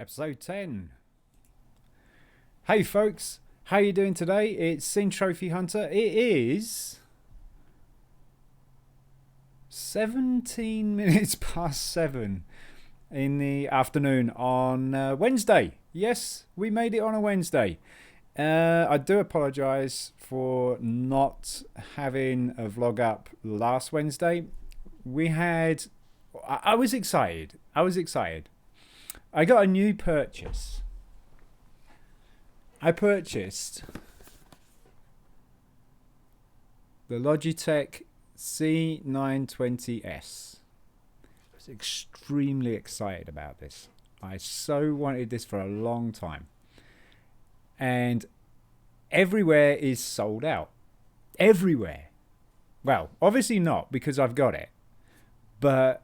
episode 10. Hey folks, how you doing today? It's SinnTrophyHunter. It is 17 minutes past 7 in the afternoon on Wednesday. Yes, we made it on a Wednesday. I do apologise for not having a vlog up last Wednesday. I was excited. I got a new purchase. I purchased the Logitech C920s. I was extremely excited about this. I so wanted this for a long time. And everywhere is sold out. Everywhere. Well, obviously not, because I've got it. But,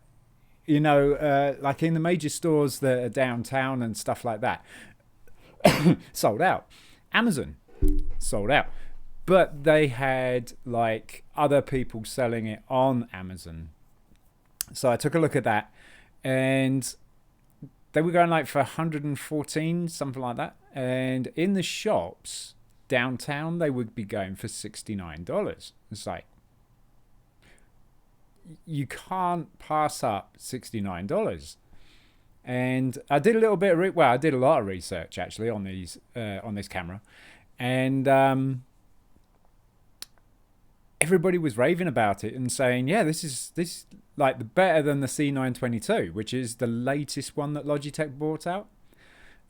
you know, like in the major stores that are downtown and stuff like that, sold out. Amazon, sold out. But they had, like, other people selling it on Amazon. So I took a look at that, and they were going like for 114, something like that. And in the shops downtown, they would be going for $69. It's like, you can't pass up $69. And I did a little bit of I did a lot of research actually on these on this camera, and everybody was raving about it and saying, yeah, this is like the better than the C922, which is the latest one that Logitech brought out.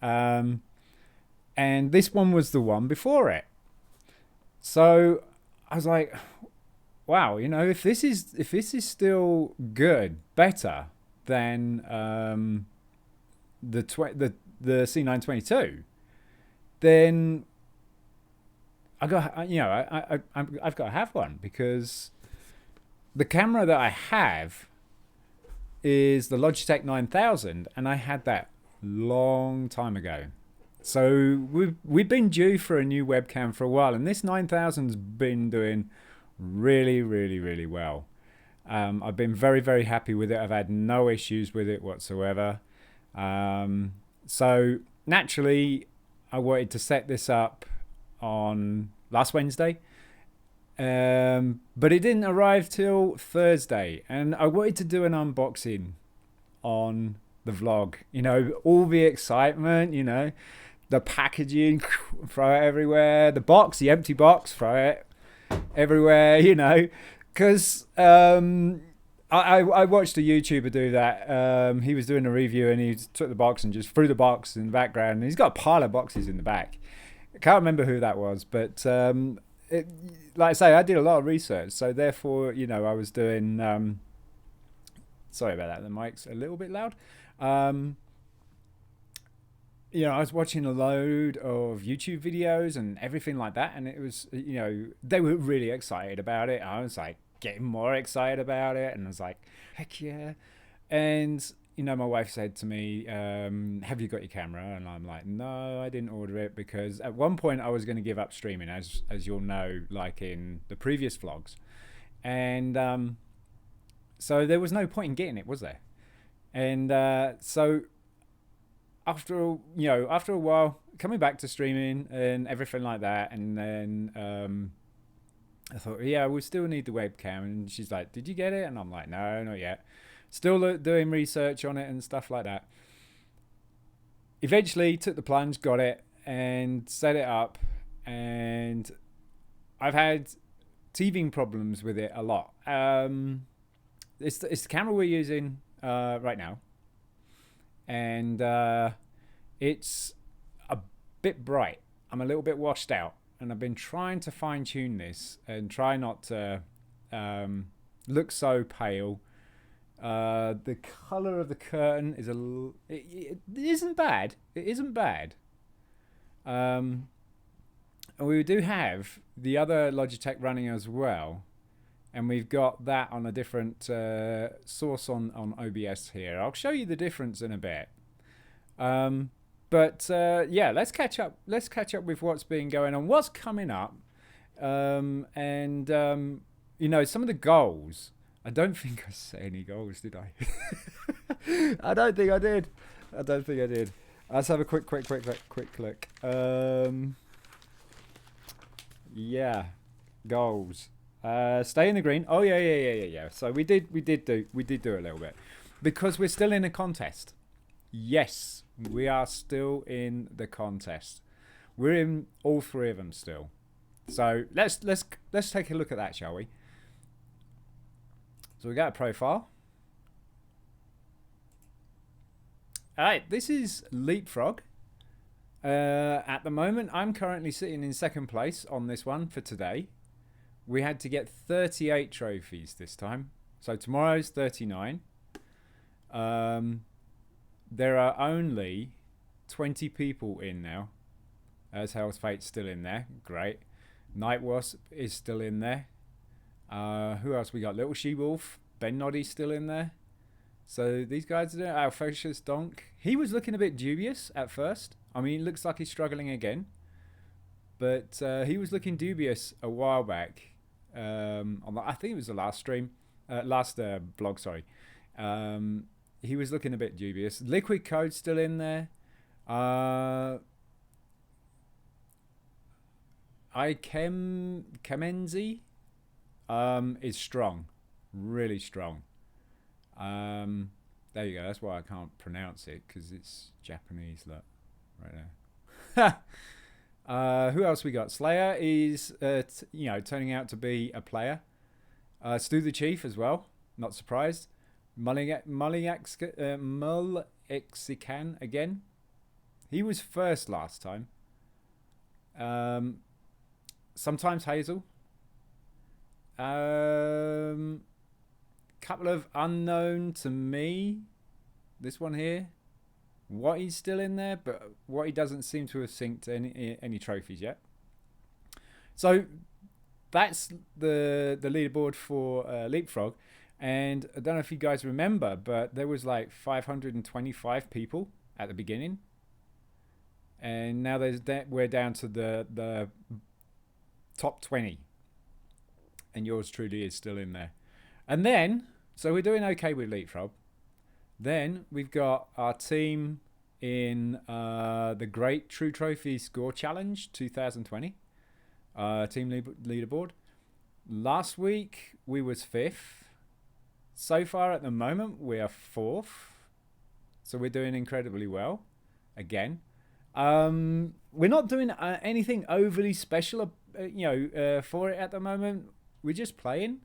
And this one was the one before it. So I was like, wow, you know, if this is still good, better than the C922, then I've got to have one, because the camera that I have is the Logitech 9000, and I had that long time ago. So we've been due for a new webcam for a while, and this 9000's been doing really, really, really well. I've been very, very happy with it. I've had no issues with it whatsoever. So naturally, I wanted to set this up on last Wednesday, but it didn't arrive till Thursday, and I wanted to do an unboxing on the vlog. You know, all the excitement, you know, the packaging, throw it everywhere, the box, the empty box, throw it everywhere, you know, because I watched a YouTuber do that. He was doing a review, and he took the box and just threw the box in the background, and he's got a pile of boxes in the back. I can't remember who that was, but like I say, I did a lot of research, so therefore, you know, I was doing sorry about that, the mic's a little bit loud. You know, I was watching a load of YouTube videos and everything like that, and it was, you know, they were really excited about it. I was like getting more excited about it, and I was like, heck yeah. And, you know, my wife said to me, have you got your camera? And I'm like, no, I didn't order it, because at one point I was going to give up streaming, as you'll know, like in the previous vlogs. And so there was no point in getting it, was there? And so after a while, coming back to streaming and everything like that, and then I thought, yeah, we still need the webcam. And she's like, did you get it? And I'm like, no, not yet. Still doing research on it and stuff like that. Eventually took the plunge, got it, and set it up. And I've had teething problems with it a lot. It's the camera we're using right now. And it's a bit bright. I'm a little bit washed out. And I've been trying to fine tune this and try not to look so pale. The color of the curtain is it isn't bad. It isn't bad. And we do have the other Logitech running as well, and we've got that on a different source on OBS here. I'll show you the difference in a bit. But yeah, let's catch up. Let's catch up with what's been going on, what's coming up, and you know, some of the goals. I don't think I set any goals, did I? I don't think I did. Let's have a quick look. Yeah, goals. Stay in the green. Oh yeah. So we did do a little bit because we're still in a contest. Yes, we are still in the contest. We're in all three of them still. So let's take a look at that, shall we? So we got a profile. All right, this is Leapfrog. At the moment, I'm currently sitting in second place on this one for today. We had to get 38 trophies this time. So tomorrow's 39. There are only 20 people in now. As Hell's Fate's still in there. Great. Night Wasp is still in there. Who else we got? Little She-Wolf. Ben Noddy's still in there. So these guys are there. Alphocious Donk. He was looking a bit dubious at first. I mean, it looks like he's struggling again. But he was looking dubious a while back. I think it was the last stream. Last vlog, sorry. He was looking a bit dubious. Liquid Code's still in there. Kamenzi is strong. Really strong. There you go. That's why I can't pronounce it, because it's Japanese. Look, right there. Who else we got? Slayer is, turning out to be a player. Stu the Chief as well. Not surprised. Mullixican again. He was first last time. Sometimes Hazel. Couple of unknown to me. This one here. What he's still in there, but what he doesn't seem to have synced any trophies yet. So that's the leaderboard for Leapfrog. And I don't know if you guys remember, but there was like 525 people at the beginning. And now we're down to the top 20. And yours truly is still in there. And then, so we're doing okay with Leapfrog. Then we've got our team in the Great True Trophy Score Challenge 2020. Team leaderboard. Last week we was 5th. So far at the moment we are 4th. So we're doing incredibly well. Again. We're not doing anything overly special for it at the moment. We're just playing.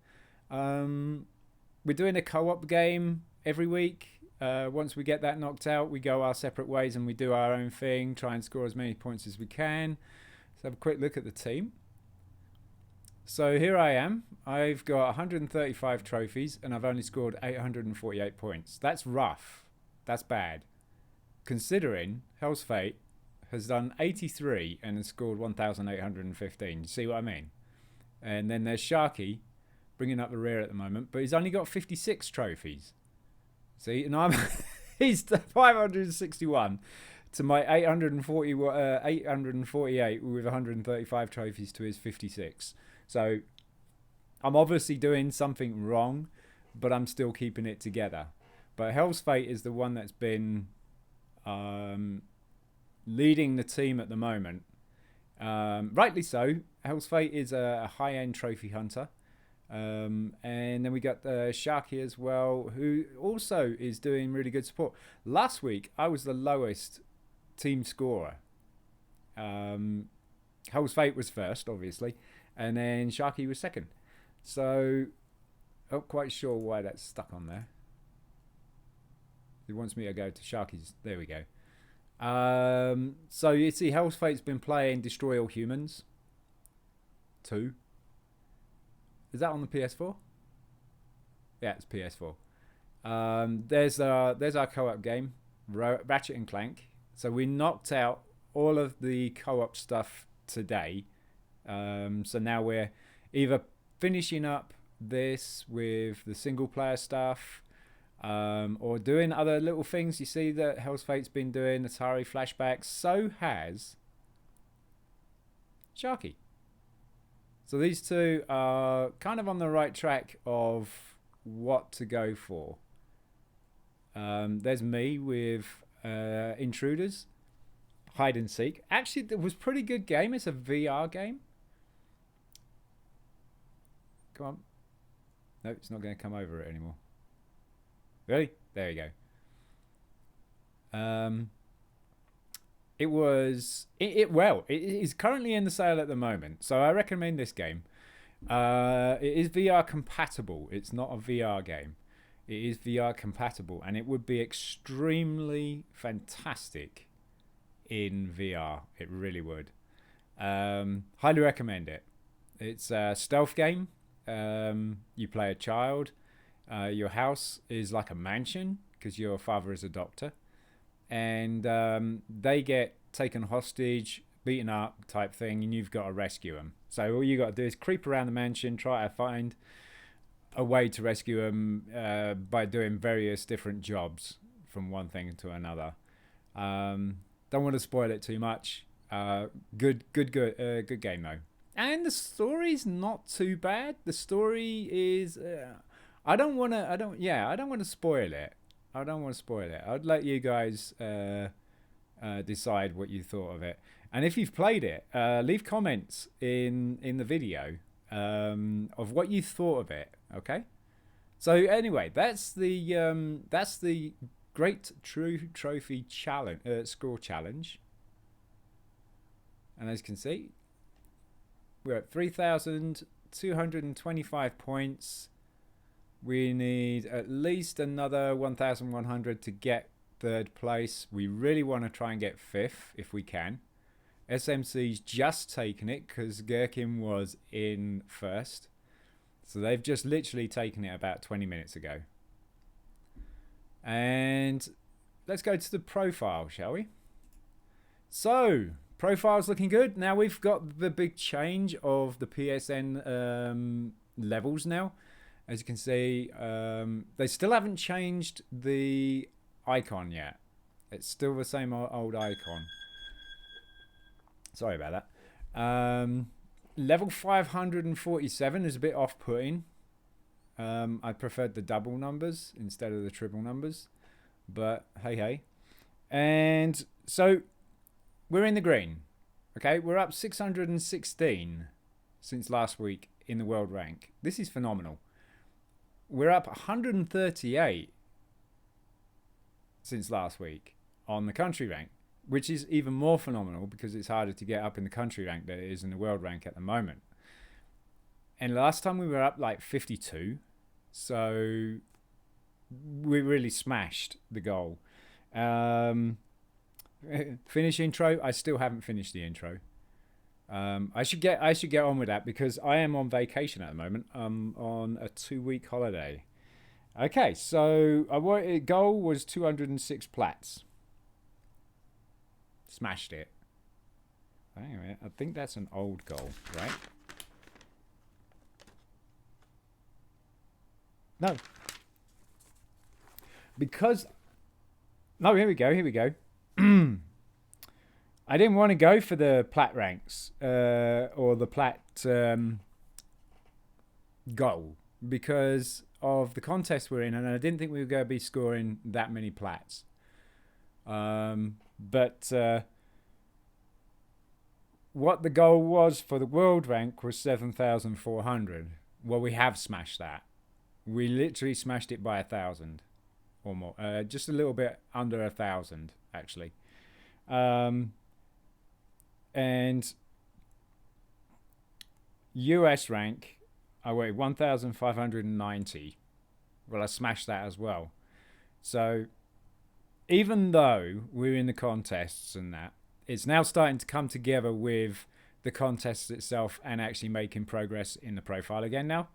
We're doing a co-op game every week. Once we get that knocked out, we go our separate ways and we do our own thing, try and score as many points as we can. Let's have a quick look at the team. So here I am. I've got 135 trophies and I've only scored 848 points. That's rough. That's bad. Considering Hell's Fate has done 83 and has scored 1,815. See what I mean? And then there's Sharky bringing up the rear at the moment, but he's only got 56 trophies. See, and I'm he's 561 to my 848 with 135 trophies to his 56. So I'm obviously doing something wrong, but I'm still keeping it together. But Hell's Fate is the one that's been leading the team at the moment. Rightly so. Hell's Fate is a high-end trophy hunter. And then we got Sharky as well, who also is doing really good support. Last week, I was the lowest team scorer. Hell's Fate was first, obviously, and then Sharky was second. So, not quite sure why that's stuck on there. He wants me to go to Sharky's. There we go. So you see, Hell's Fate's been playing Destroy All Humans 2. Is that on the PS4? Yeah, it's PS4. There's our co-op game, Ratchet and Clank. So we knocked out all of the co-op stuff today. So now we're either finishing up this with the single player stuff, or doing other little things. You see that Hell's Fate's been doing Atari flashbacks. So has Sharky. So these two are kind of on the right track of what to go for. There's me with Intruders. hide and seek. Actually, it was a pretty good game. It's a VR game. Come on. No, it's not going to come over it anymore. Ready? There you go. It was well. It is currently in the sale at the moment, so I recommend this game. It is VR compatible. It's not a VR game. It is VR compatible, and it would be extremely fantastic in VR. It really would. Highly recommend it. It's a stealth game. You play a child. Your house is like a mansion because your father is a doctor, and they get taken hostage, beaten up type thing, and you've got to rescue them. So all you got to do is creep around the mansion, try to find a way to rescue them by doing various different jobs from one thing to another. Don't want to spoil it too much. Good game though. And the story's not too bad. The story is I don't want to spoil it. I don't want to spoil it. I'd let you guys decide what you thought of it. And if you've played it, leave comments in the video of what you thought of it. Okay. So anyway, that's the Great True Trophy Challenge Score Challenge. And as you can see, we're at 3,225 points. We need at least another 1,100 to get third place. We really want to try and get fifth if we can. SMC's just taken it because Gherkin was in first. So they've just literally taken it about 20 minutes ago. And let's go to the profile, shall we? So, profile's looking good. Now we've got the big change of the PSN levels now. As you can see, they still haven't changed the icon yet. It's still the same old icon. Sorry about that. Level 547 is a bit off-putting. I preferred the double numbers instead of the triple numbers. But hey. And so we're in the green. Okay, we're up 616 since last week in the world rank. This is phenomenal. We're up 138 since last week on the country rank, which is even more phenomenal because it's harder to get up in the country rank than it is in the world rank at the moment. And last time we were up like 52, so we really smashed the goal. Finish intro. I still haven't finished the intro. I should get on with that because I am on vacation at the moment. I'm on a 2-week holiday. Okay, so goal was 206 plats. Smashed it. Anyway, I think that's an old goal, right? No. Because... No, here we go. I didn't want to go for the plat ranks or the plat goal because of the contest we're in, and I didn't think we were going to be scoring that many plats. But what the goal was for the world rank was 7,400. Well, we have smashed that. We literally smashed it by 1,000 or more. Just a little bit under 1,000, actually. And US rank, I weigh 1,590. Well, I smashed that as well. So even though we're in the contests and that, it's now starting to come together with the contest itself and actually making progress in the profile again now.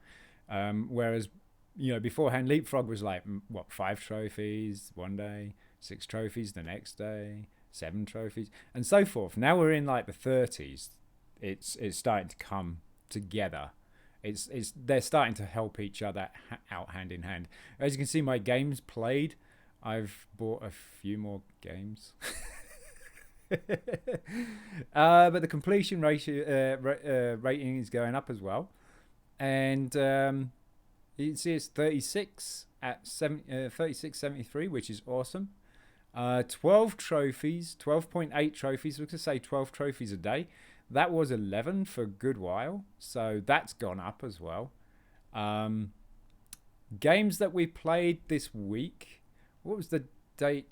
Whereas, beforehand, Leapfrog was like, 5 trophies one day, 6 trophies the next day, 7 trophies, and so forth. Now we're in like the 30s. It's starting to come together. They're starting to help each other out hand in hand. As you can see, my games played. I've bought a few more games. But the completion ratio rating is going up as well, and you can see it's 36 at 36.73, which is awesome. 12 trophies, 12.8 trophies. We could say 12 trophies a day. That was 11 for a good while, so that's gone up as well. Games that we played this week. What was the date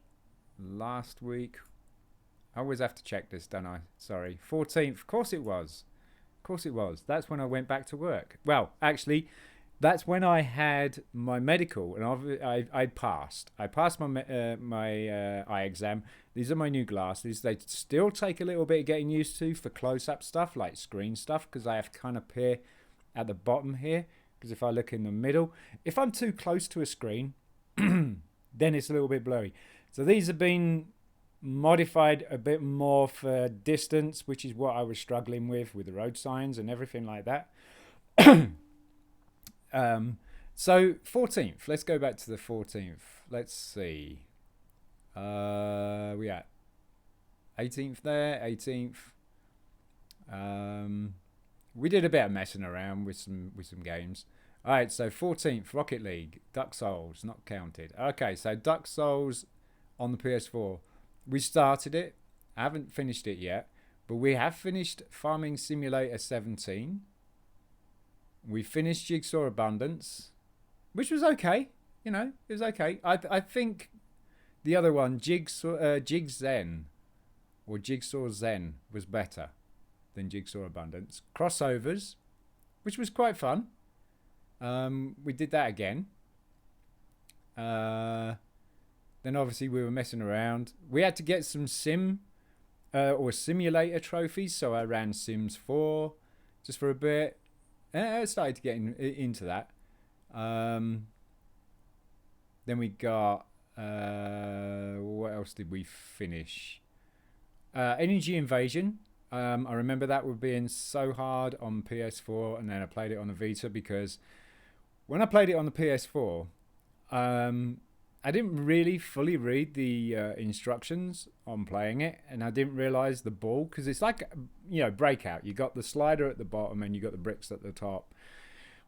last week? I always have to check this, don't I? Sorry. 14th. Of course it was. Of course it was. That's when I went back to work. Well, actually, that's when I had my medical, and I passed. I passed my eye exam. These are my new glasses. They still take a little bit of getting used to for close-up stuff, like screen stuff, because I have kind of peer at the bottom here. Because if I look in the middle, if I'm too close to a screen, then it's a little bit blurry. So these have been modified a bit more for distance, which is what I was struggling with the road signs and everything like that. So 14th, let's go back to the 14th. Let's see. We at 18th there, 18th. We did a bit of messing around with some games. All right, so 14th, Rocket League, Duck Souls, not counted. Okay, so Duck Souls on the PS4. We started it. I haven't finished it yet, but we have finished Farming Simulator 17. We finished Jigsaw Abundance, which was okay. You know, it was okay. I think the other one, Jig Zen, or Jigsaw Zen, was better than Jigsaw Abundance. Crossovers, which was quite fun. We did that again. Then obviously we were messing around. We had to get some or simulator trophies, so I ran Sims 4 just for a bit. I started to get into that. Then we got what else did we finish? Energy Invasion. I remember that would being so hard on PS4, and then I played it on the Vita because when I played it on the PS4, I didn't really fully read the instructions on playing it, and I didn't realize the ball, because it's like, you know, Breakout. You got the slider at the bottom and you got the bricks at the top.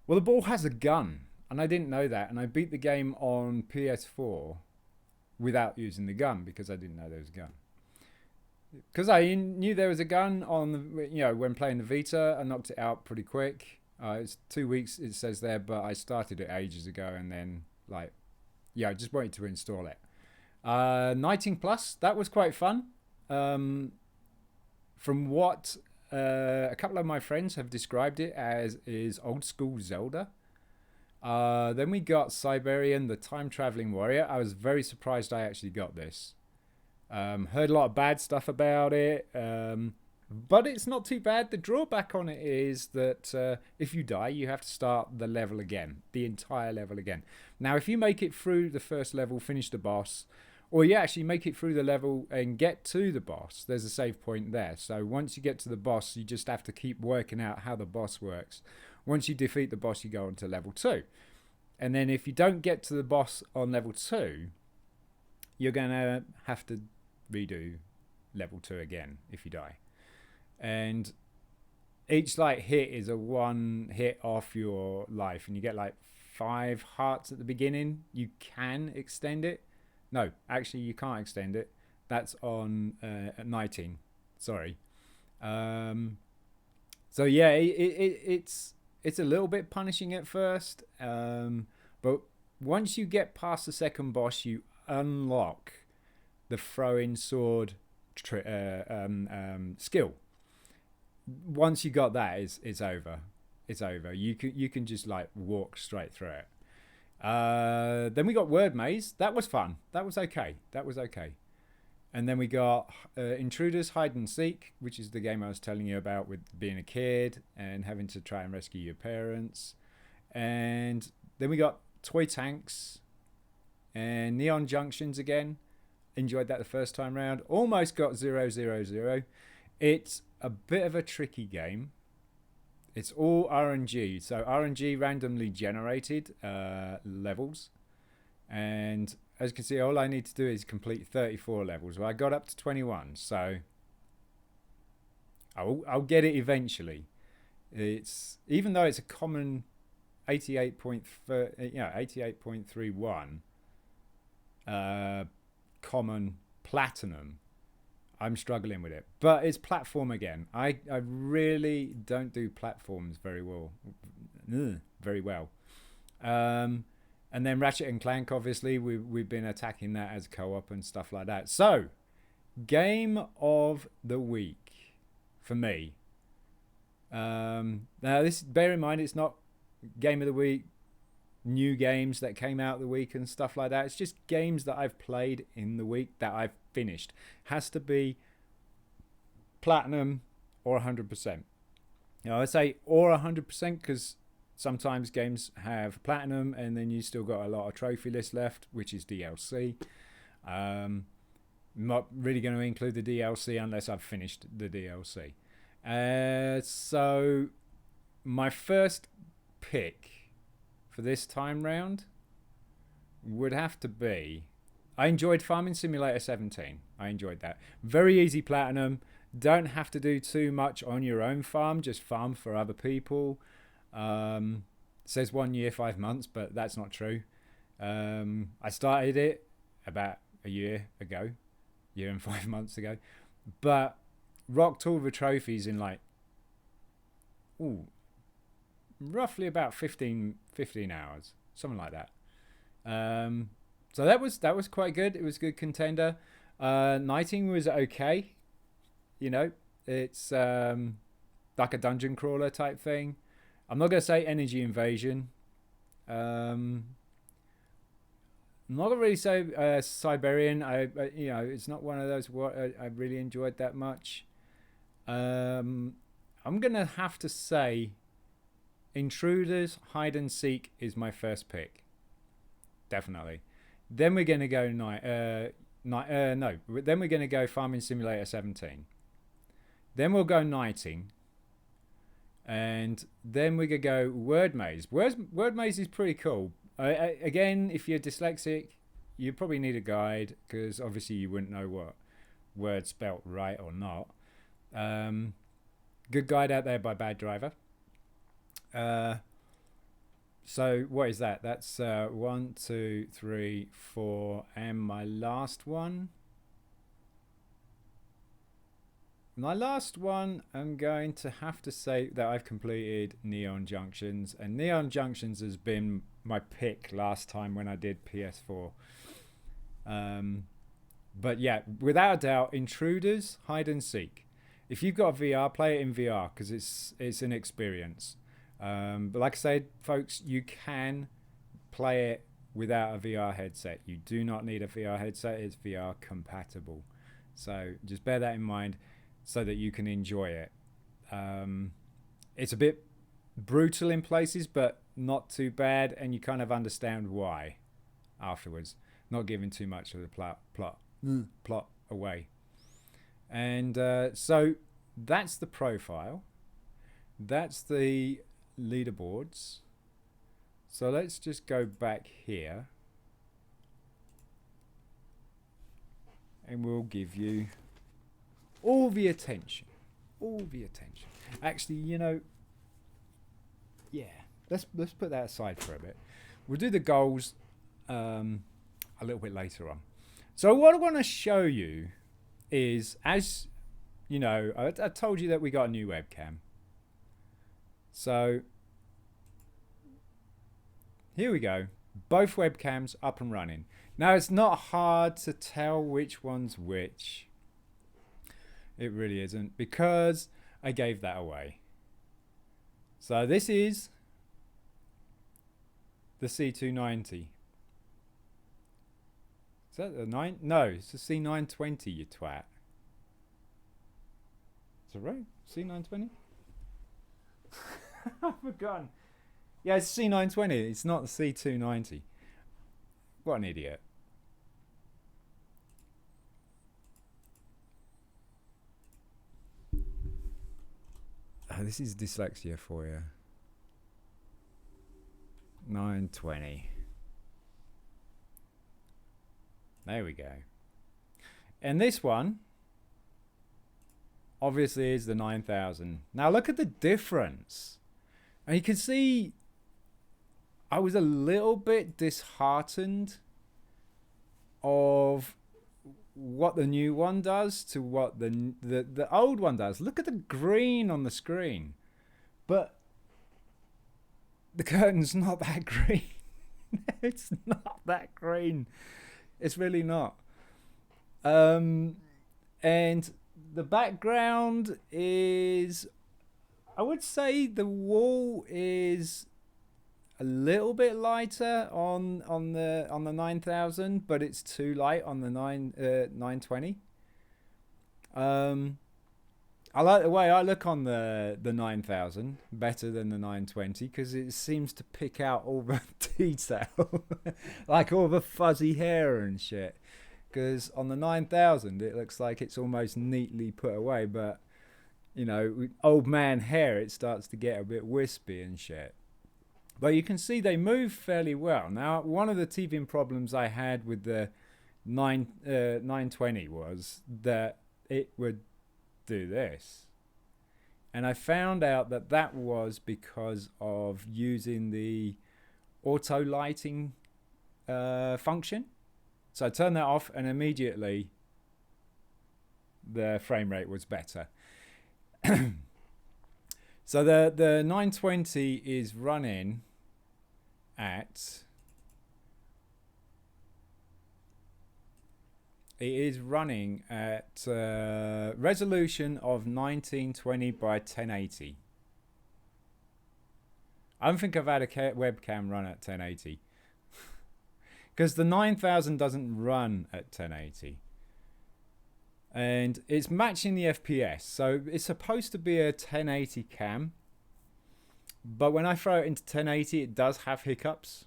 Well, the ball has a gun, and I didn't know that, and I beat the game on PS4 without using the gun because I didn't know there was a gun. Because I knew there was a gun on the, you know, when playing the Vita, I knocked it out pretty quick. It's 2 weeks, it says there, but I started it ages ago, and then like, yeah, I just wanted to install it. Knighting Plus, that was quite fun. From what a couple of my friends have described it as, is old school Zelda. Then we got Siberian, the time traveling warrior. I was very surprised I actually got this. Heard a lot of bad stuff about it, but it's not too bad. The drawback on it is that if you die, you have to start the level again, the entire level again. Now, if you make it through the first level, finish the boss, or you actually make it through the level and get to the boss, there's a save point there. So once you get to the boss, you just have to keep working out how the boss works. Once you defeat the boss, you go on to level 2. And then if you don't get to the boss on level 2, you're going to have to redo level 2 again if you die. And each like hit is a one hit off your life, and you get like 5 hearts at the beginning. You can extend it. No, actually you can't extend it. That's on 19. Sorry. So yeah, it's a little bit punishing at first, but once you get past the second boss, you unlock the throwing sword skill. Once you got that, it's over. It's over. You can just like walk straight through it. Then we got Word Maze. That was fun. That was okay. And then we got Intruders Hide and Seek, which is the game I was telling you about with being a kid and having to try and rescue your parents. And then we got Toy Tanks and Neon Junctions again. Enjoyed that the first time round. Almost got 000. It's a bit of a tricky game. It's all RNG. So RNG, randomly generated levels. And as you can see, all I need to do is complete 34 levels. Well, I got up to 21, so I'll get it eventually. It's, even though it's a common 88.31 common platinum. I'm struggling with it, but it's platform again. I really don't do platforms very well. Very well. And then Ratchet and Clank, obviously, we've been attacking that as co-op and stuff like that. So, game of the week for me. Now, this, bear in mind, it's not game of the week, new games that came out the week and stuff like that. It's just games that I've played in the week that I've finished. Has to be platinum or 100%. I say or 100% because sometimes games have platinum and then you still got a lot of trophy list left, which is DLC. Not really going to include the DLC unless I've finished the DLC. So my first pick for this time round would have to be, I enjoyed Farming Simulator 17. I enjoyed that. Very easy platinum. Don't have to do too much on your own farm. Just farm for other people. Says 1 year, 5 months, but that's not true. I started it about a year ago. Year and 5 months ago. But rocked all the trophies in like roughly about 15 hours, something like that. So that was quite good. It was a good contender. Knighting was okay. You know, it's like a dungeon crawler type thing. I'm not going to say energy invasion. I'm not going to really say Siberian. You know, it's not one of those what I really enjoyed that much. I'm going to have to say Intruders Hide and Seek is my first pick. Definitely. Then we're going to go Then we're going to go Farming Simulator 17. Then we'll go Knighting. And then we're going to go Word Maze. Word Maze is pretty cool. Again, if you're dyslexic, you probably need a guide because obviously you wouldn't know what word spelt right or not. Good guide out there by Bad Driver. So what is that? That's 1, 2, 3, 4, and my last one. My last one, I'm going to have to say that I've completed Neon Junctions, and Neon Junctions has been my pick last time when I did PS4. But yeah, without a doubt, Intruders Hide and Seek. If you've got a VR, play it in VR because it's an experience. But like I said, folks, you can play it without a VR headset. You do not need a VR headset. It's VR compatible. So just bear that in mind so that you can enjoy it. It's a bit brutal in places, but not too bad. And you kind of understand why afterwards. Not giving too much of the plot away. And so that's the profile. That's the leaderboards. So let's just go back here and we'll give you all the attention. Actually, you know, yeah, let's put that aside for a bit. We'll do the goals a little bit later on. So what I want to show you is, as you know, I told you that we got a new webcam. So here we go. Both webcams up and running. Now it's not hard to tell which one's which. It really isn't, because I gave that away. So this is the C290. Is that the 9? No, it's the C920, you twat. Is that right? C920? I've forgotten. Yeah, it's C920. It's not the C290. What an idiot. Oh, this is dyslexia for you. 920. There we go. And this one obviously is the 9000. Now look at the difference. And you can see I was a little bit disheartened of what the new one does to what the old one does. Look at the green on the screen, but the curtain's not that green. It's not that green. It's really not. And the background is, I would say the wall is a little bit lighter on the 9000, but it's too light on the 920. I like the way I look on the 9000 better than the 920 because it seems to pick out all the detail, like all the fuzzy hair and shit. Because on the 9000 it looks like it's almost neatly put away, but you know, with old man hair it starts to get a bit wispy and shit. But you can see they move fairly well. Now, one of the teething problems I had with the 920 was that it would do this. And I found out that that was because of using the auto lighting function. So I turned that off and immediately the frame rate was better. So the 920 is running at, resolution of 1920 by 1080. I don't think I've had a webcam run at 1080 because the 9000 doesn't run at 1080 and it's matching the FPS, so it's supposed to be a 1080 cam, but when I throw it into 1080 it does have hiccups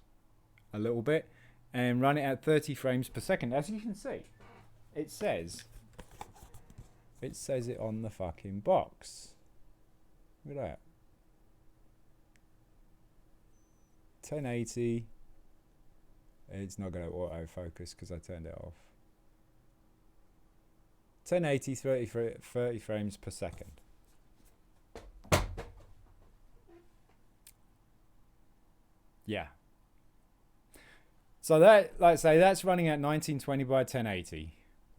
a little bit and run it at 30 frames per second. As you can see, it says it on the fucking box. Look at that. 1080. It's not going to autofocus because I turned it off. 1080, 30 frames per second. Yeah. So that, like I say, that's running at 1920 by 1080.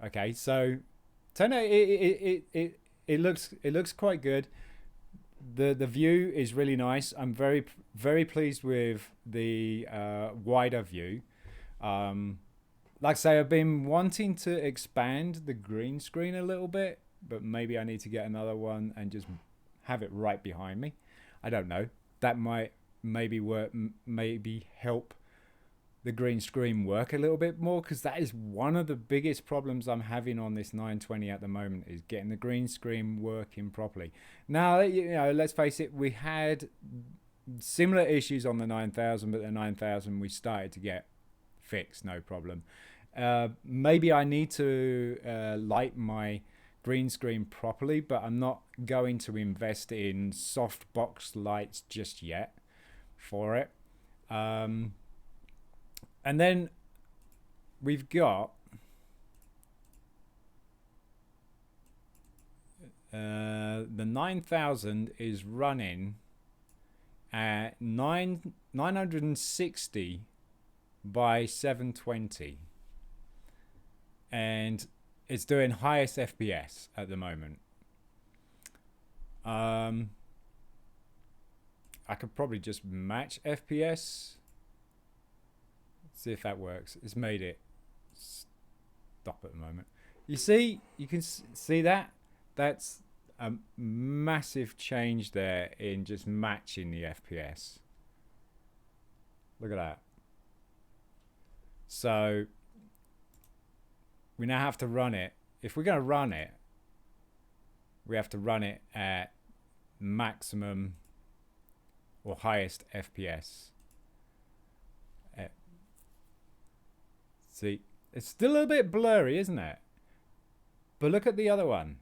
Okay, so 1080 it looks quite good. The view is really nice. I'm very pleased with the wider view. Like I say, I've been wanting to expand the green screen a little bit, but maybe I need to get another one and just have it right behind me. I don't know. That might maybe work, maybe help the green screen work a little bit more, because that is one of the biggest problems I'm having on this 920 at the moment, is getting the green screen working properly. Now, you know, let's face it, we had similar issues on the 9000, but the 9000 we started to get fixed, no problem. Maybe I need to light my green screen properly, but I'm not going to invest in soft box lights just yet for it. And then we've got the 9000 is running at 960 by 720, and it's doing highest FPS at the moment. I could probably just match FPS. See if that works. It's made it stop at the moment. You see, you can see that. That's a massive change there in just matching the FPS. Look at that. So we now have to run it. If we're going to run it, we have to run it at maximum or highest FPS. See, it's still a bit blurry, isn't it? But look at the other one.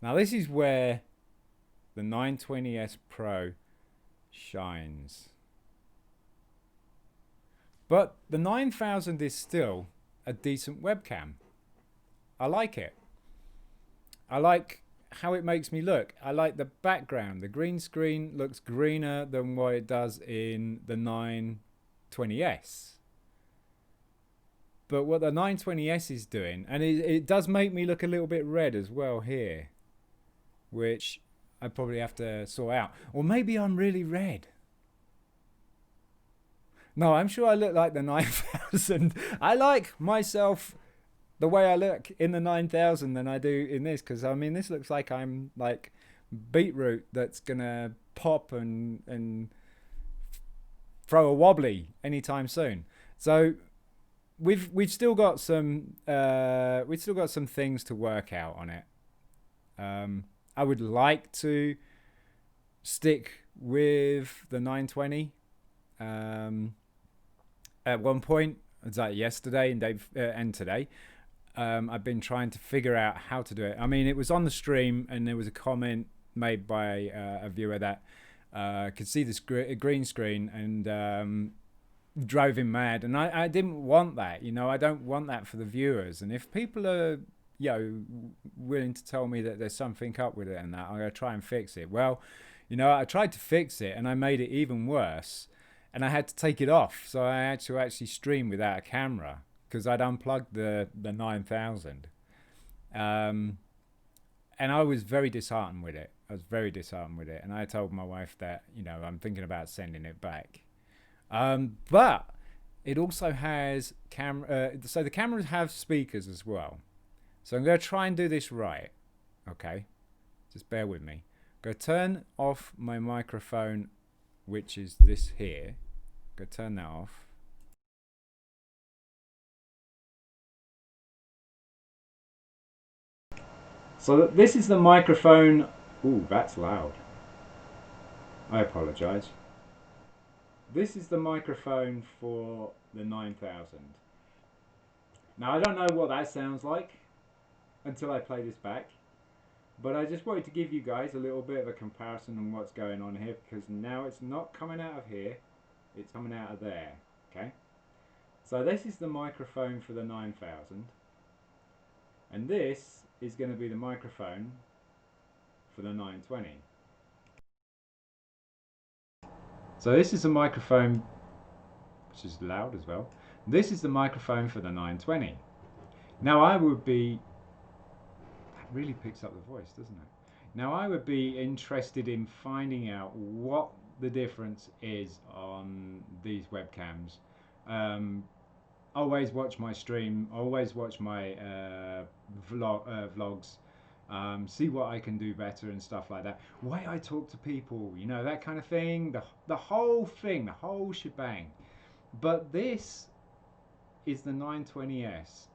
Now this is where the 920s PRO shines. But the 9000 is still a decent webcam. I like it. I like how it makes me look. I like the background. The green screen looks greener than what it does in the 920s. But what the 920S is doing, and it does make me look a little bit red as well here, which I probably have to sort out. Or maybe I'm really red. No, I'm sure I look like the 9000. I like myself the way I look in the 9000 than I do in this, because I mean, this looks like I'm like beetroot that's gonna pop and throw a wobbly anytime soon. So we've still got some things to work out on it. I would like to stick with the 920 at one point. It's like yesterday and today. I've been trying to figure out how to do it. I mean, it was on the stream, and there was a comment made by a viewer that could see this green screen and drove him mad. And I didn't want that. You know, I don't want that for the viewers. And if people are, you know, willing to tell me that there's something up with it and that, I'm going to try and fix it. Well, you know, I tried to fix it, and I made it even worse. And I had to take it off. So I had to actually stream without a camera, because I'd unplugged the 9000. And I was very disheartened with it. And I told my wife that, you know, I'm thinking about sending it back. But it also has so the cameras have speakers as well. So I'm going to try and do this right. Okay. Just bear with me. I'm going to turn off my microphone, which is this here. I'm going to turn that off. So this is the microphone. Ooh, that's loud. I apologize. This is the microphone for the 9000. Now, I don't know what that sounds like until I play this back, but I just wanted to give you guys a little bit of a comparison on what's going on here, because now it's not coming out of here, it's coming out of there. Okay, so this is the microphone for the 9000, and this is going to be the microphone for the 920. So this is a microphone which is loud as well. This is the microphone for the 920. Now I would be, that really picks up the voice, doesn't it? Now I would be interested in finding out what the difference is on these webcams. Always watch my stream, always watch my vlogs, see what I can do better and stuff like that. Why I talk to people, you know, that kind of thing, the whole thing, the whole shebang. But this is the 920S.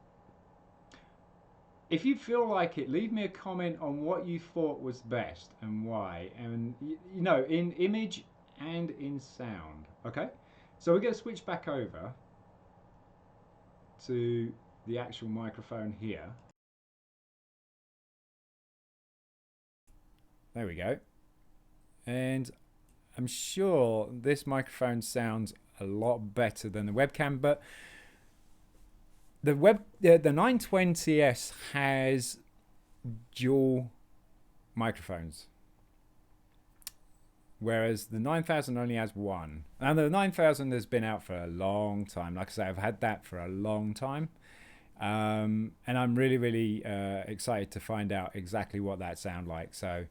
If you feel like it, leave me a comment on what you thought was best and why, and you know, in image and in sound. Okay, so we're going to switch back over to the actual microphone here. There we go. And I'm sure this microphone sounds a lot better than the webcam, but the 920S has dual microphones, whereas the 9000 only has one. And the 9000 has been out for a long time. Like I say, I've had that for a long time. And I'm really, really excited to find out exactly what that sounds like. So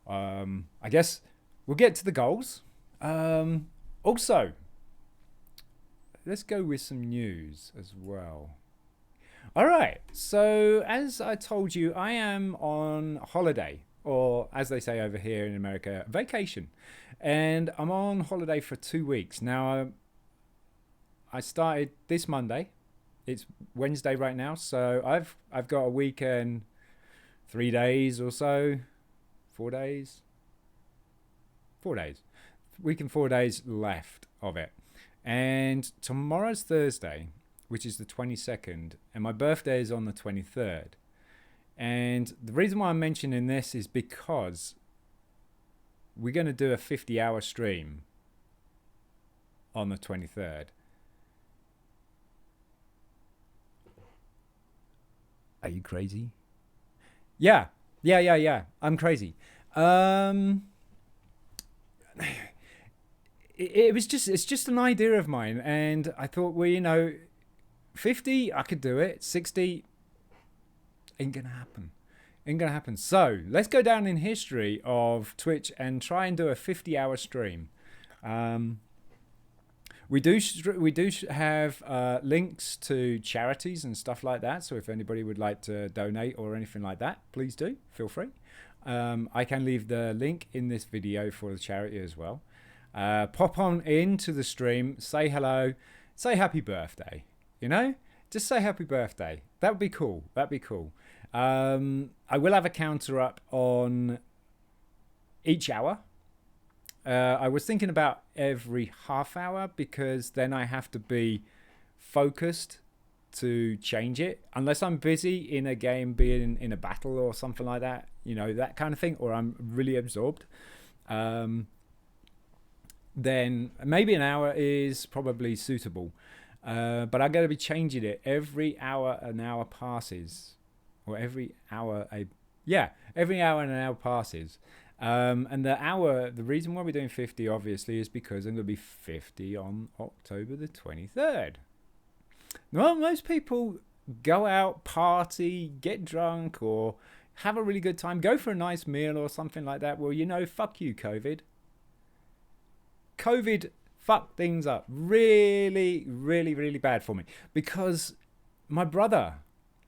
I guess we'll get to the goals. Also, let's go with some news as well. All right, so as I told you, I am on holiday, or as they say over here in America, vacation. And I'm on holiday for 2 weeks. Now, I started this Monday. It's Wednesday right now, so I've got a weekend, 3 days or so, 4 days. 4 days. Week and 4 days left of it. And tomorrow's Thursday, which is the 22nd, and my birthday is on the 23rd. And the reason why I'm mentioning this is because we're going to do a 50-hour stream on the 23rd. Are you crazy? Yeah. I'm crazy. It's just an idea of mine, and I thought, well, you know, 50, I could do it. 60, ain't gonna happen. Ain't gonna happen. So let's go down in history of Twitch and try and do a 50-hour stream. We do have links to charities and stuff like that. So if anybody would like to donate or anything like that, please do. Feel free. I can leave the link in this video for the charity as well. Pop on into the stream, say hello, say happy birthday. You know, just say happy birthday. That would be cool. That'd be cool. I will have a counter up on each hour. I was thinking about every half hour because then I have to be focused to change it. Unless I'm busy in a game, being in a battle or something like that, you know, that kind of thing, or I'm really absorbed. Then maybe an hour is probably suitable. But I'm going to be changing it every hour an hour passes. Or every hour every hour and an hour passes. And the reason why we're doing 50 obviously is because I'm going to be 50 on October the 23rd. Well, most people go out, party, get drunk, or have a really good time, go for a nice meal or something like that. Well, you know, fuck you, COVID. COVID fucked things up really, really, really bad for me because my brother,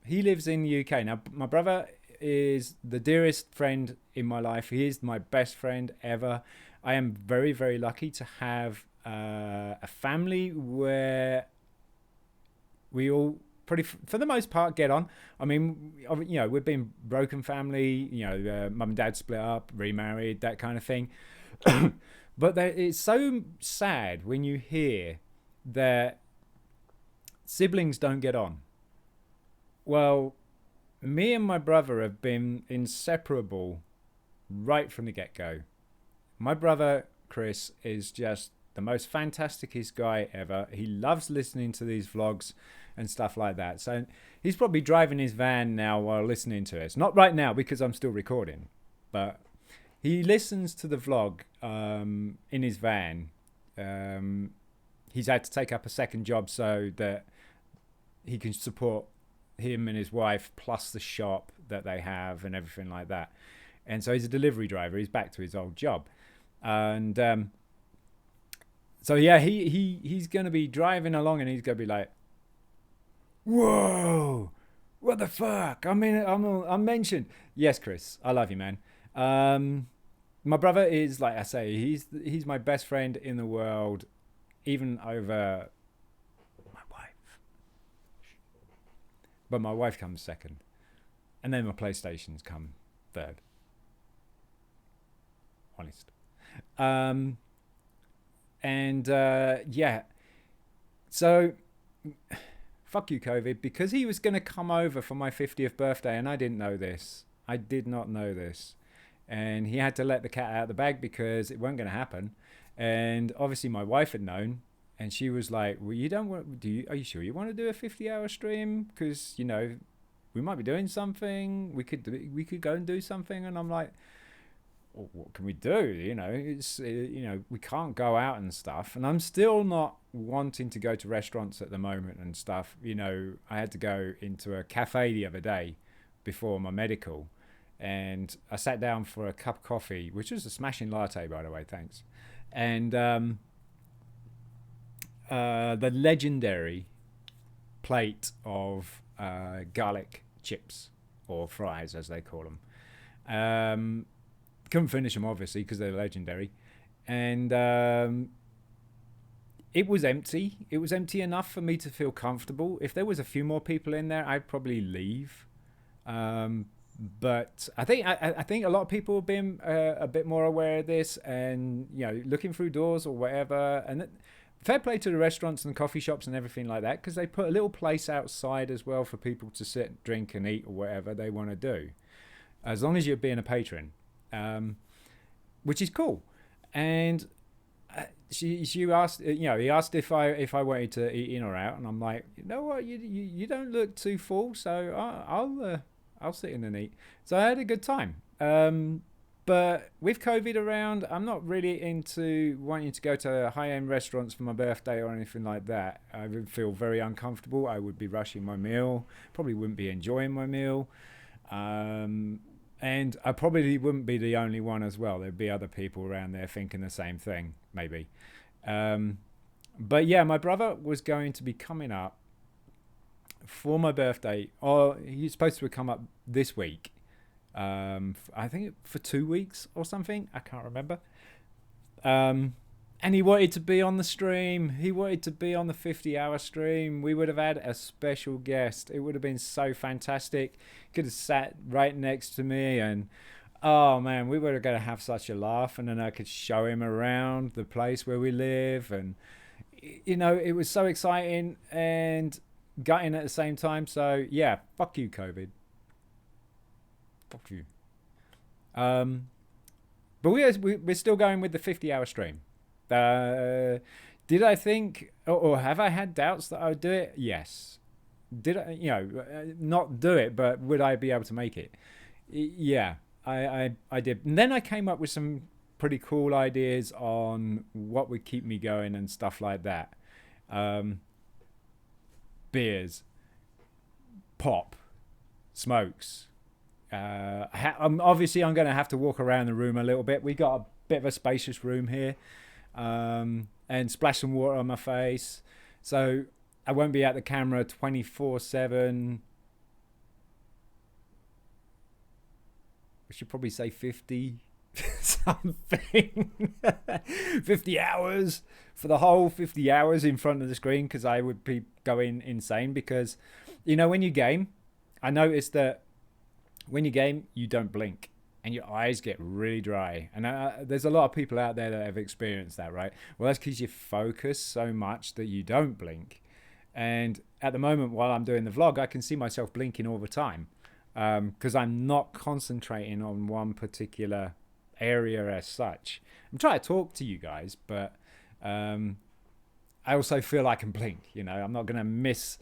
he lives in the UK. Now, my brother is the dearest friend in my life. He is my best friend ever. I am very, very lucky to have a family where we all for the most part, get on. I mean, you know, we've been broken family, you know, mum and dad split up, remarried, that kind of thing. But it's so sad when you hear that siblings don't get on. Well, me and my brother have been inseparable right from the get-go. My brother, Chris, is just the most fantasticest guy ever. He loves listening to these vlogs and stuff like that. So he's probably driving his van now while listening to us. Not right now because I'm still recording, but he listens to the vlog in his van. He's had to take up a second job so that he can support him and his wife plus the shop that they have and everything like that. And so he's a delivery driver. He's back to his old job. And so yeah, he's going to be driving along and he's going to be like, whoa, what the fuck? I mean, I'm mentioned. Yes, Chris, I love you, man. My brother is, like I say, he's my best friend in the world, even over my wife. But my wife comes second. And then my PlayStations come third. Honest. Yeah. So, fuck you, COVID, because he was going to come over for my 50th birthday, and I didn't know this. I did not know this. And he had to let the cat out of the bag because it wasn't going to happen. And obviously my wife had known, and she was like, well, you don't want, are you sure you want to do a 50-hour stream? Because, you know, we might be doing something. We could go and do something. And I'm like, well, what can we do? You know, it's, you know, we can't go out and stuff. And I'm still not wanting to go to restaurants at the moment and stuff. You know, I had to go into a cafe the other day before my medical. And I sat down for a cup of coffee, which was a smashing latte, by the way, thanks. And the legendary plate of garlic chips, or fries, as they call them. Couldn't finish them, obviously, because they're legendary. And it was empty. It was empty enough for me to feel comfortable. If there was a few more people in there, I'd probably leave. But I think a lot of people have been a bit more aware of this, and you know, looking through doors or whatever. And fair play to the restaurants and the coffee shops and everything like that, because they put a little place outside as well for people to sit, drink, and eat or whatever they want to do, as long as you're being a patron, which is cool. And she asked, you know, he asked if I wanted to eat in or out, and I'm like, you know what, you don't look too full, so I'll sit in and eat. So I had a good time. But with COVID around, I'm not really into wanting to go to high-end restaurants for my birthday or anything like that. I would feel very uncomfortable. I would be rushing my meal. Probably wouldn't be enjoying my meal. Um, and I probably wouldn't be the only one as well. There'd be other people around there thinking the same thing, maybe. Um, but yeah, my brother was going to be coming up for my birthday. Or he's supposed to come up this week. I think for 2 weeks or something. I can't remember. And he wanted to be on the stream. He wanted to be on the 50-hour stream. We would have had a special guest. It would have been so fantastic. Could have sat right next to me, and oh man, we were going to have such a laugh. And then I could show him around the place where we live, and it was so exciting and gutting at the same time. So yeah, fuck you, COVID. Fuck you. But we're still going with the 50-hour stream. Did I think, or have I had doubts that I would do it? Yes. Did I, not do it, but would I be able to make it? Yeah, I did. And then I came up with some pretty cool ideas on what would keep me going and stuff like that. Beers, pop, smokes. Obviously, I'm going to have to walk around the room a little bit. We got a bit of a spacious room here. And splash some water on my face, so I won't be at the camera 24/7. I should probably say 50 something. 50 hours for the whole 50 hours in front of the screen, because I would be going insane. Because when you game, I noticed that when you game you don't blink and your eyes get really dry. And there's a lot of people out there that have experienced that, right? Well, that's because you focus so much that you don't blink. And at the moment, while I'm doing the vlog, I can see myself blinking all the time, because I'm not concentrating on one particular area as such. I'm trying to talk to you guys, but I also feel I can blink. I'm not going to miss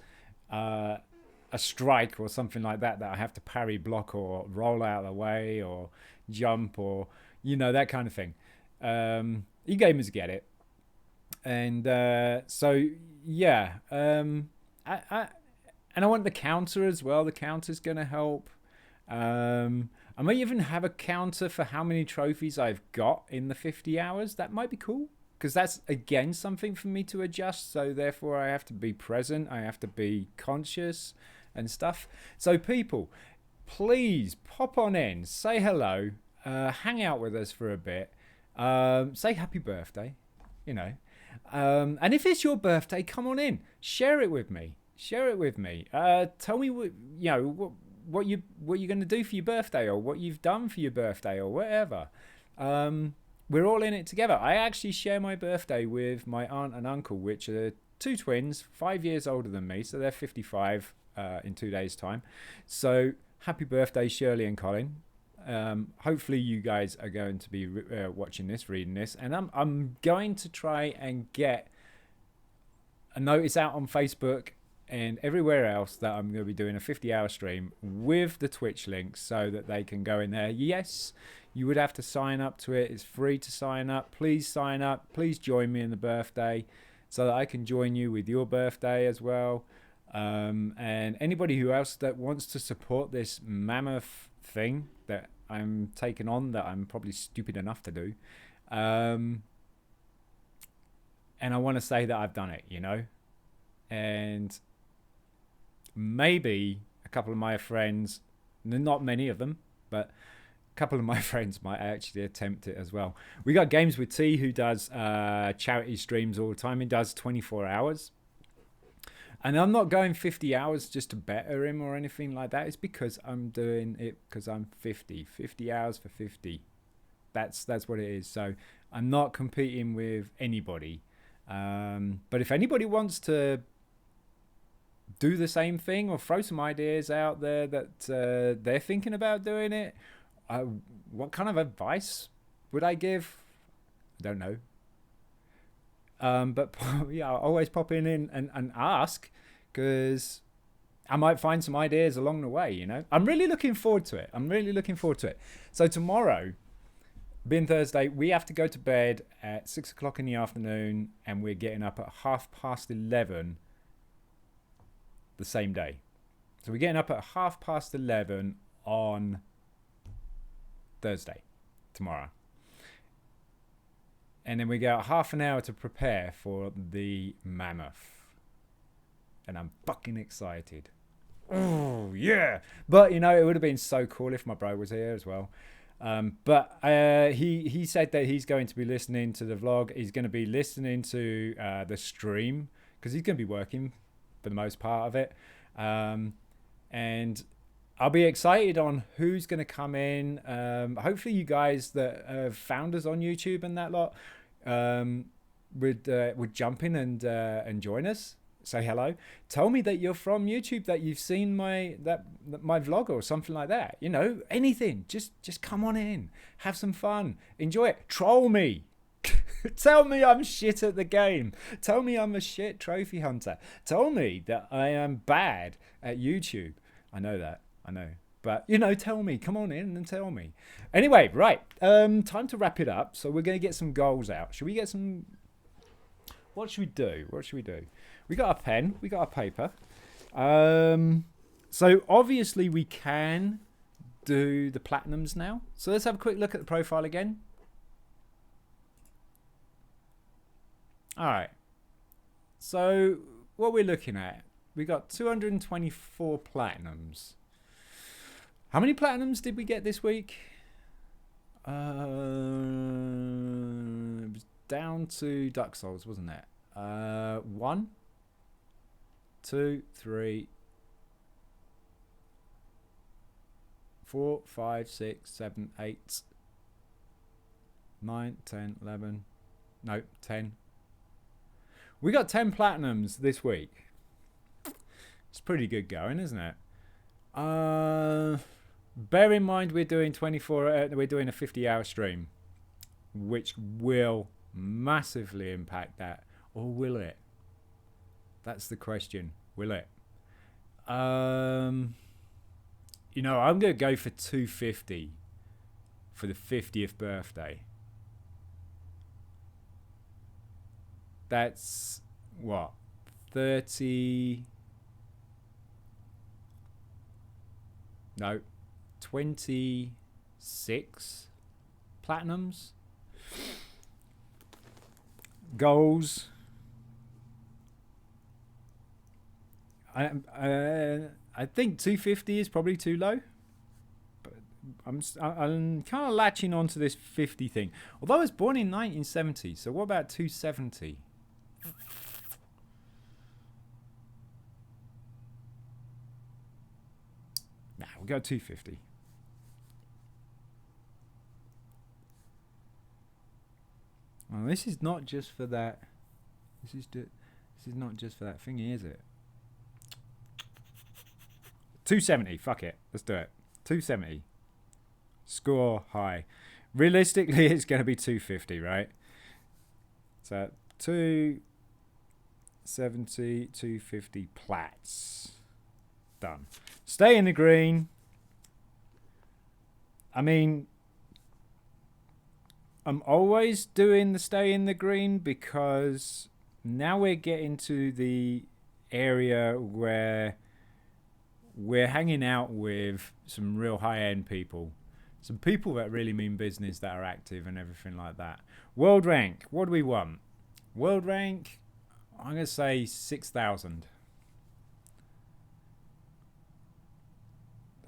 a strike or something like that I have to parry, block, or roll out of the way, or jump, or that kind of thing. You gamers get it. And so yeah, I want the counter as well. The counter's gonna help. I might even have a counter for how many trophies I've got in the 50 hours. That might be cool, because that's again something for me to adjust. So therefore I have to be present, I have to be conscious and stuff. So people, please pop on in, say hello, hang out with us for a bit, say happy birthday, and if it's your birthday, come on in, share it with me. Tell me what you're going to do for your birthday, or what you've done for your birthday, or whatever. We're all in it together. I actually share my birthday with my aunt and uncle, which are two twins, 5 years older than me, so they're 55 in 2 days' time. So happy birthday, Shirley and Colin. Hopefully you guys are going to be watching this, reading this, and I'm going to try and get a notice out on Facebook and everywhere else that I'm going to be doing a 50-hour stream with the Twitch link, so that they can go in there. Yes, you would have to sign up to it. It's free to sign up. Please sign up. Please join me in the birthday, so that I can join you with your birthday as well. And anybody who else that wants to support this mammoth thing that I'm taking on, that I'm probably stupid enough to do. And I want to say that I've done it, and maybe a couple of my friends, not many of them, but a couple of my friends might actually attempt it as well. We got Games with T, who does charity streams all the time. He does 24 hours. And I'm not going 50 hours just to better him or anything like that. It's because I'm doing it because I'm 50 hours for 50. That's what it is. So I'm not competing with anybody. But if anybody wants to do the same thing, or throw some ideas out there that they're thinking about doing it, what kind of advice would I give? I don't know. But yeah, I'll always pop in and ask, because I might find some ideas along the way. I'm really looking forward to it. So tomorrow, being Thursday, we have to go to bed at 6 o'clock in the afternoon, and we're getting up at 11:30 the same day. So we're getting up at 11:30 on Thursday, tomorrow. And then we got half an hour to prepare for the mammoth. And I'm fucking excited. Oh, yeah. But, you know, it would have been so cool if my bro was here as well. But he said that he's going to be listening to the vlog. He's going to be listening to the stream because he's going to be working for the most part of it. And I'll be excited on who's going to come in. Hopefully you guys that have found us on YouTube and that lot would jump in and join us. Say hello. Tell me that you're from YouTube, that you've seen my vlog or something like that. You know, anything. Just come on in. Have some fun. Enjoy it. Troll me. Tell me I'm shit at the game. Tell me I'm a shit trophy hunter. Tell me that I am bad at YouTube. I know that. I know. But, you know, tell me. Come on in and tell me. Anyway, right. Time to wrap it up. So we're going to get some goals out. Should we get some... What should we do? What should we do? We got a pen. We got a paper. So obviously we can do the platinums now. So let's have a quick look at the profile again. All right. So what we're looking at, we got 224 platinums. How many platinums did we get this week? It was down to Duck Souls, wasn't it? 1, 2, 3, 4, 5, 6, 7, 8, 9, 10, 11. No, 10. We got 10 platinums this week. It's pretty good going, isn't it? Bear in mind we're doing 24. We're doing a 50-hour stream, which will massively impact that, or will it? That's the question. Will it? You know, I'm gonna go for 250 for the 50th birthday. That's what, 30? No, 26 platinums. Goals. I think 250 is probably too low. But I'm kind of latching onto this 50 thing. Although I was born in 1970, so what about 270? Nah, we'll go 250. Well, this is not just for that. This is not just for that thingy, is it? 270. Fuck it. Let's do it. 270. Score high. Realistically, it's going to be 250, right? So 270, 250 plats. Done. Stay in the green. I mean, I'm always doing the stay in the green because now we're getting to the area where we're hanging out with some real high-end people. Some people that really mean business, that are active and everything like that. World rank. What do we want? World rank, I'm going to say 6,000.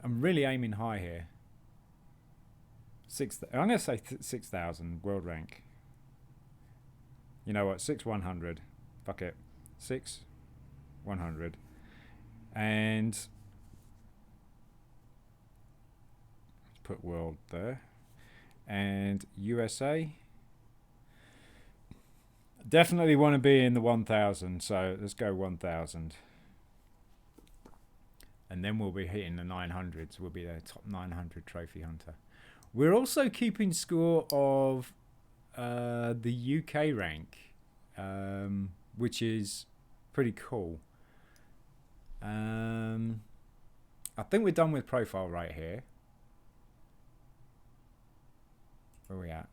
I'm really aiming high here. I'm going to say 6,000 world rank. You know what? 6,100. Fuck it. 6,100. And let's put world there. And USA. Definitely want to be in the 1,000. So let's go 1,000. And then we'll be hitting the 900s. We'll be the top 900 trophy hunter. We're also keeping score of the UK rank, which is pretty cool. I think we're done with profile right here. Where are we at?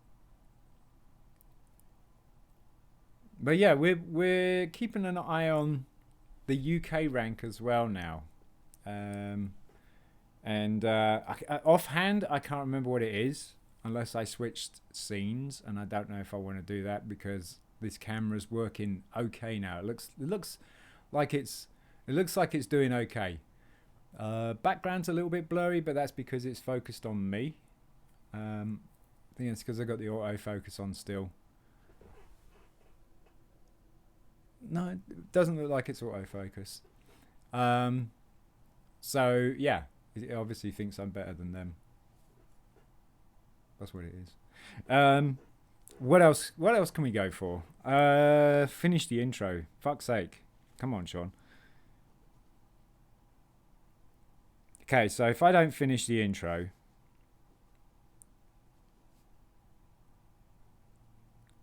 But yeah, we're keeping an eye on the UK rank as well now. And offhand, I can't remember what it is unless I switched scenes, and I don't know if I want to do that because this camera's working okay now. It looks like it's doing okay. Background's a little bit blurry, but that's because it's focused on me. I think it's because I got the autofocus on still. No, it doesn't look like it's autofocus. So yeah, it obviously thinks I'm better than them. That's what it is. What else? What else can we go for? Finish the intro. Fuck's sake! Come on, Sean. Okay, so if I don't finish the intro,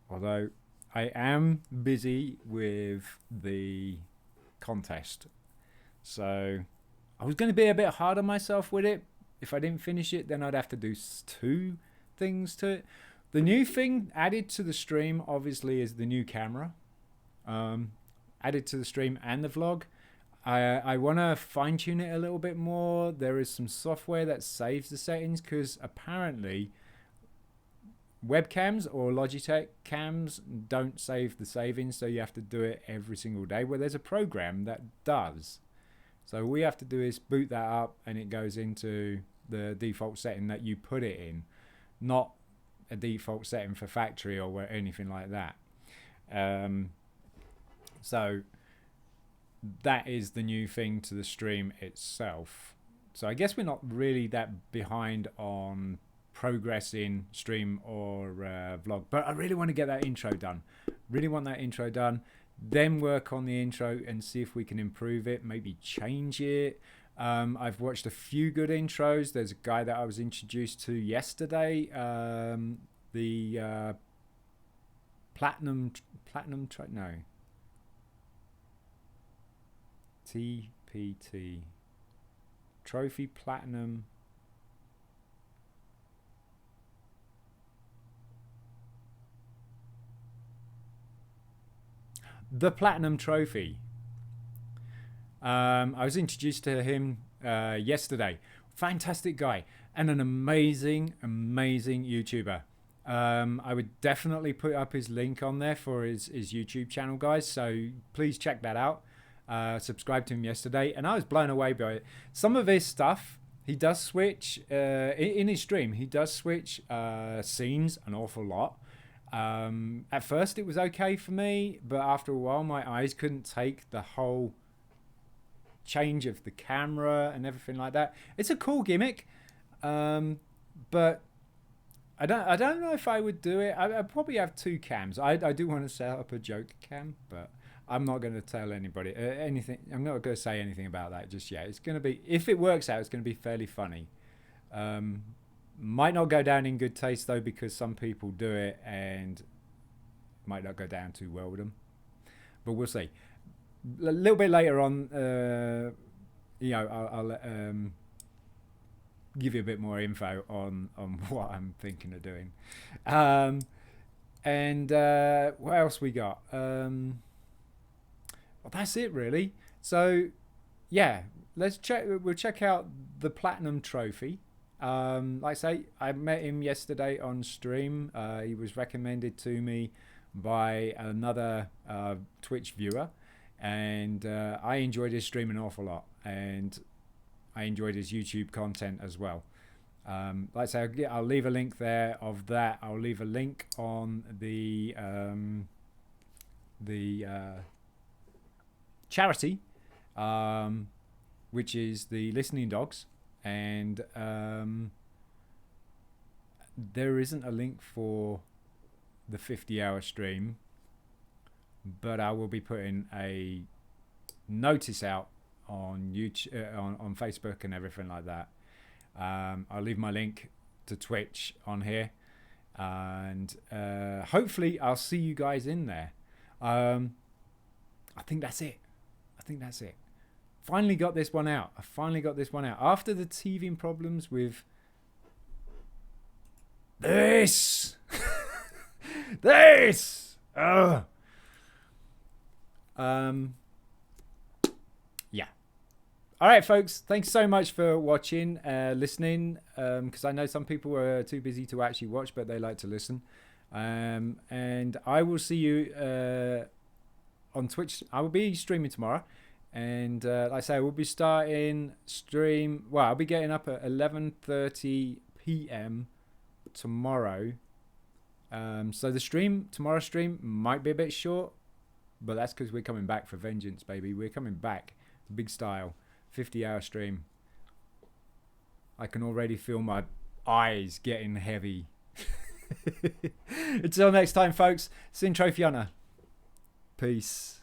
although I am busy with the contest, so I was going to be a bit hard on myself with it. If I didn't finish it, then I'd have to do 2 things to it. The new thing added to the stream, obviously, is the new camera. Added to the stream and the vlog. I want to fine tune it a little bit more. There is some software that saves the settings because apparently webcams or Logitech cams don't save the savings, so you have to do it every single day. Well, there's a program that does. So all we have to do is boot that up and it goes into the default setting that you put it in, not a default setting for factory or anything like that. So that is the new thing to the stream itself. So I guess we're not really that behind on progress in stream or vlog, but I really want to get that intro done. Really want that intro done. Then work on the intro and see if we can improve it, maybe change it. I've watched a few good intros. There's a guy that I was introduced to yesterday, the platinum no, TPT trophy platinum. The platinum trophy. I was introduced to him yesterday. Fantastic guy and an amazing YouTuber. I would definitely put up his link on there for his YouTube channel, guys. So please check that out. Subscribed to him yesterday, and I was blown away by it. Some of his stuff, he does switch in his stream. He does switch scenes an awful lot. At first it was okay for me, but after a while my eyes couldn't take the whole change of the camera and everything like that. It's a cool gimmick, but I don't know if I would do it. I'd probably have 2 cams. I do want to set up a joke cam, but I'm not going to tell anybody anything. I'm not going to say anything about that just yet. It's going to be, if it works out, it's going to be fairly funny. Might not go down in good taste though, because some people do it and might not go down too well with them. But we'll see. A little bit later on, I'll give you a bit more info on what I'm thinking of doing. And what else we got? Well, that's it really. So yeah, let's check. We'll check out the platinum trophy. Like I say, I met him yesterday on stream. He was recommended to me by another Twitch viewer, and I enjoyed his stream an awful lot, and I enjoyed his YouTube content as well. Like I say, I'll leave a link there of that. I'll leave a link on the charity, which is the Listening Dogs. And there isn't a link for the 50-hour stream, but I will be putting a notice out on YouTube, on Facebook and everything like that. I'll leave my link to Twitch on here, and hopefully I'll see you guys in there. I think that's it. Finally got this one out. After the teething problems with This. This. Ugh. Yeah. All right, folks. Thanks so much for watching, listening. Because I know some people are too busy to actually watch, but they like to listen. And I will see you on Twitch. I will be streaming tomorrow. And like I say, I will be starting stream. Well, I'll be getting up at 11:30 p.m. tomorrow. So the tomorrow's stream might be a bit short, but that's because we're coming back for vengeance, baby. We're coming back, big style, 50-hour stream. I can already feel my eyes getting heavy. Until next time, folks. SinnTrophyHunter. Peace.